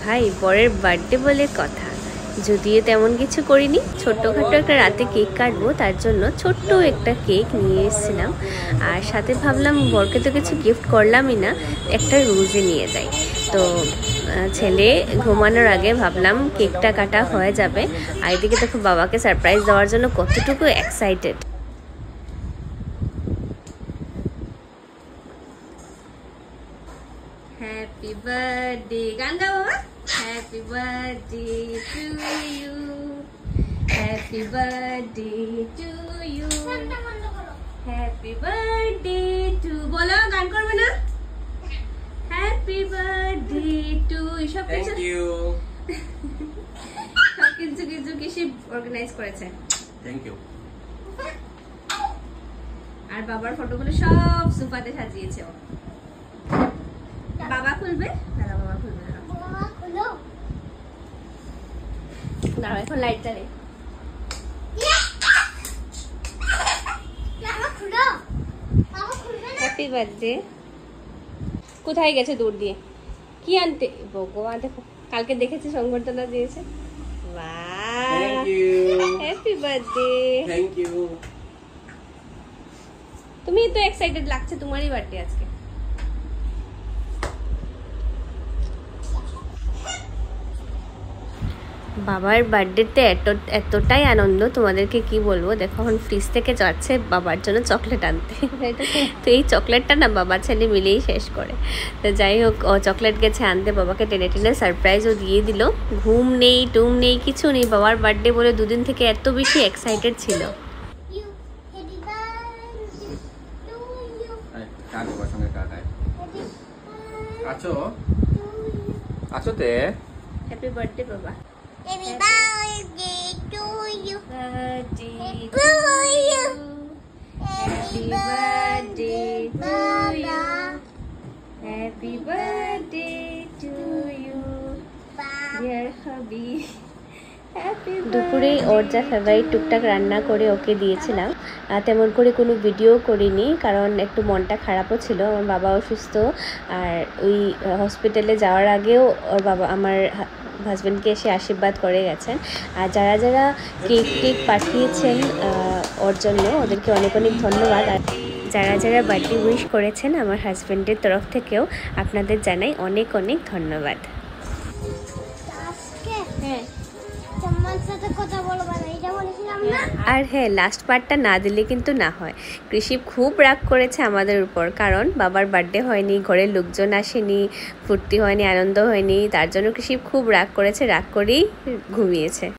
ভাই বরের বার্থডে বলে কথা, যদিও তেমন কিছু করিনি, ছোট্টখাটো একটা রাতে কেক কাটবো, তার জন্য ছোট্ট একটা কেক নিয়ে এসেছিলাম। আর সাথে ভাবলাম বরকে তো কিছু গিফট করলামই না, একটা রোজে নিয়ে যাই। তো ছেলে ঘুমানোর আগে ভাবলাম কেকটা কাটা হয়ে যাবে। আর এদিকে দেখো বাবাকে সারপ্রাইজ দেওয়ার জন্য কতটুকু এক্সাইটেড। হ্যাপি বার্থডে, গান গাও বাবা। Happy birthday to you, happy birthday to you, happy birthday to, বলো গান করবে না? হ্যাপি বার্থডে টু সব কিছু, সব কিছু কিছু কিছু অর্গানাইজ করেছে। Thank you. আর বাবার ফটোগুলো সব সোফাতে সাজিয়েছে ও। বাবা খুলবে, দাঁড়া বাবা খুলবে, দাঁড়া এখন লাইট জ্বালে। Happy birthday. কোথায় গেছে দূর দিয়ে, কি আনতে? ভগবান দেখো, কালকে দেখেছি সংবর্ধনা দিয়েছে। Thank you, happy birthday. Thank you. তুমি তো এক্সাইটেড লাগছে, তোমারই বার্থডে আজকে। বাবার বার্থডেতে এতটাই আনন্দ, তোমাদেরকে কি বলবো। দেখো এখন ফ্রিজ থেকে যাচ্ছে বাবার জন্য চকলেট আনতে। তো এই চকলেটটা না বাবা ছেলে মিলেই শেষ করে। তো যাই হোক, ও চকলেট গেছে আনতে, বাবাকে টেনে টেনে সারপ্রাইজও দিয়ে দিল। ঘুম নেই টুম নেই কিছু নেই, বাবার বার্থডে বলে দুদিন থেকে এত বেশি এক্সাইটেড ছিল। হ্যাপি বার্থডে বাবা। Happy birthday to you. Birthday to you. Happy birthday to you. Happy birthday to you, dear hubby. দুপুরে ওর যা ফেভারিট টুকটাক রান্না করে ওকে দিয়েছিলাম। তেমন করে কোনো ভিডিও করিনি, কারণ একটু মনটা খারাপও ছিল। আমার বাবা অসুস্থ, আর ওই হসপিটালে যাওয়ার আগেও ওর বাবা আমার হাজব্যান্ডকে এসে আশীর্বাদ করে গেছেন। আর যারা যারা কেক পাঠিয়েছেন ওর জন্য, ওদেরকে অনেক অনেক ধন্যবাদ। আর যারা যারা বার্থডে উইশ করেছেন আমার হাজব্যান্ডের তরফ থেকেও আপনাদের জানাই অনেক অনেক ধন্যবাদ। আর হ্যাঁ, লাস্ট পার্টটা না দিলে কিন্তু না হয়। কৃষি খুব রাগ করেছে আমাদের উপর, কারণ বাবার বার্থডে হয়নি, ঘরের লোকজন আসেনি, ফুর্তি হয়নি, আনন্দ হয়নি, তার জন্য কৃষি খুব রাগ করেছে, রাগ করেই ঘুমিয়েছে।